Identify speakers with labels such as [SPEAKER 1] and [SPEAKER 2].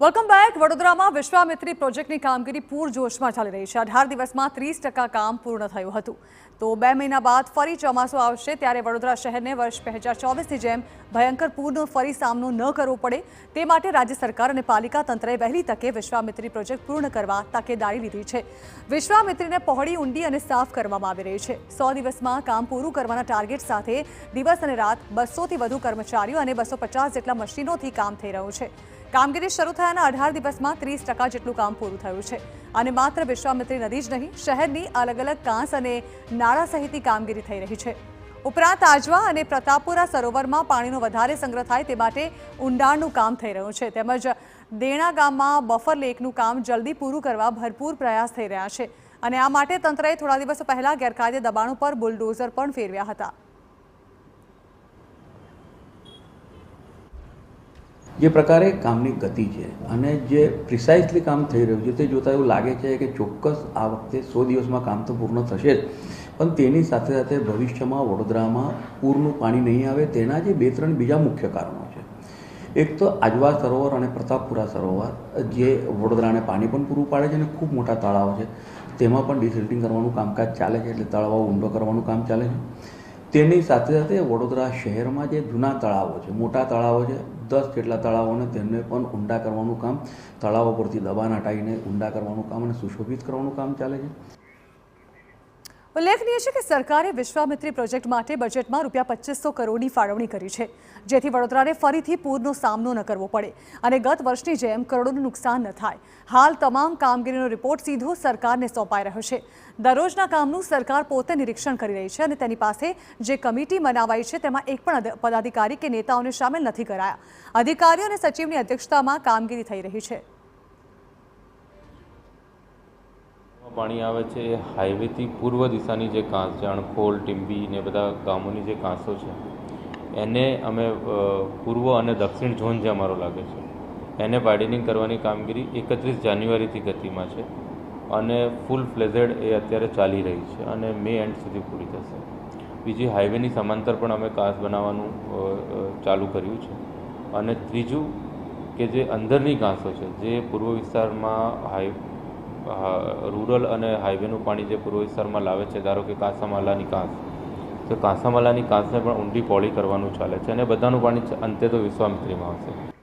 [SPEAKER 1] Welcome back. વડોદરામાં વિશ્વામિત્રી પ્રોજેક્ટની કામગીરી પૂરજોશમાં ચાલી રહી છે. 18 દિવસમાં 30% કામ પૂર્ણ થયું હતું. તો 2 મહિના બાદ ફરી ચોમાસું આવશે ત્યારે વડોદરા શહેરને વર્ષ 2024ની જેમ ભયંકર પૂરનો ફરી સામનો ન કરવો પડે તે માટે રાજ્ય સરકાર અને પાલિકા તંત્રએ વહેલી તકે વિશ્વામિત્રી પ્રોજેક્ટ પૂર્ણ કરવા તકેદારી લીધી છે. વિશ્વામિત્રીને પહોળી, ઊંડી અને સાફ કરવામાં આવી રહી છે. 100 દિવસમાં કામ પૂરું કરવાના ટાર્ગેટ સાથે દિવસ અને રાત 200થી વધુ કર્મચારીઓ અને 250 જેટલા મશીનોથી કામ થઈ રહ્યું છે. કામગીરી શરૂ થયાના 18 દિવસમાં 30% જેટલું કામ પૂરું થયું છે. અને માત્ર વિશ્વામિત્રી નદી જ નહીં, શહેરની અલગ અલગ કાંસ અને નાળા સહિતની કામગીરી થઈ રહી છે. ઉપરાંત આજવા અને પ્રતાપપુરા સરોવરમાં પાણીનો વધારે સંગ્રહ થાય તે માટે ઊંડાણનું કામ થઈ રહ્યું છે. તેમજ દેણા ગામમાં બફર લેકનું કામ જલ્દી પૂરું કરવા ભરપૂર પ્રયાસ થઈ રહ્યા છે. અને આ માટે તંત્રએ થોડા દિવસો પહેલા ગેરકાયદે દબાણો પર બુલડોઝર પણ ફેરવ્યા હતા.
[SPEAKER 2] જે પ્રકારે કામની ગતિ છે અને જે પ્રિસાઇઝલી કામ થઈ રહ્યું છે તે જોતાં એવું લાગે છે કે ચોક્કસ આ વખતે 100 દિવસમાં કામ તો પૂર્ણ થશે જ, પણ તેની સાથે સાથે ભવિષ્યમાં વડોદરામાં પૂરનું પાણી નહીં આવે તેના જે 2-3 બીજા મુખ્ય કારણો છે. એક તો આજવા સરોવર અને પ્રતાપપુરા સરોવર જે વડોદરાને પાણી પણ પૂરું પાડે છે અને ખૂબ મોટા તળાવ છે, તેમાં પણ ડિસિલ્ટિંગ કરવાનું કામકાજ ચાલે છે, એટલે તળાવો ઊંડો કરવાનું કામ ચાલે છે. તેની સાથે સાથે વડોદરા શહેરમાં જે જૂના તળાવો છે, મોટા તળાવો છે, 10 જેટલા તળાવોને તેમને પણ ઊંડા કરવાનું કામ, તળાવો પરથી દબાણ હટાવીને ઊંડા કરવાનું કામ અને સુશોભિત કરવાનું કામ ચાલે છે.
[SPEAKER 1] ઉલ્લેખનીય છે કે સરકારે વિશ્વામિત્રી પ્રોજેક્ટ માટે બજેટમાં ₹2500 કરોડની ફાળવણી કરી છે, જેથી વડોદરાને ફરીથી પૂરનો સામનો ન કરવો પડે અને ગત વર્ષની જેમ કરોડોનું નુકસાન ન થાય. હાલ તમામ કામગીરીનો રિપોર્ટ સીધો સરકારને સોંપાઈ રહ્યો છે. દરરોજના કામનું સરકાર પોતે નિરીક્ષણ કરી રહી છે અને તેની પાસે જે કમિટી બનાવાઈ છે તેમાં એક પણ પદાધિકારી કે નેતાઓને સામેલ નથી કરાયા. અધિકારીઓ અને સચિવની અધ્યક્ષતામાં કામગીરી થઈ રહી છે.
[SPEAKER 3] પાણી આવે છે એ હાઈવેથી પૂર્વ દિશાની જે કાંસ છે, અણખોલ, ટીંબી ને બધા ગામોની જે કાંસો છે એને અમે પૂર્વ અને દક્ષિણ ઝોન જે અમારો લાગે છે એને વાઇડનિંગ કરવાની કામગીરી 31 જાન્યુઆરીથી ગતિમાં છે અને ફૂલ ફ્લેઝેડ એ અત્યારે ચાલી રહી છે અને મે એન્ડ સુધી પૂરી થશે. બીજી હાઈવેની સમાંતર પણ અમે કાંસ બનાવવાનું ચાલુ કર્યું છે. અને ત્રીજું કે જે અંદરની કાંસો છે જે પૂર્વ વિસ્તારમાં રૂરલ અને હાઈવેનું પાણી જે પૂર્વ વિસ્તારમાં લાવે છે, ધારો કે કાંસામાલાની કાંસ, તો કાંસામાલાની કાંસને પણ ઊંડી પહોળી કરવાનું ચાલે છે અને બધાનું પાણી અંતે તો વિશ્વામિત્રીમાં આવશે.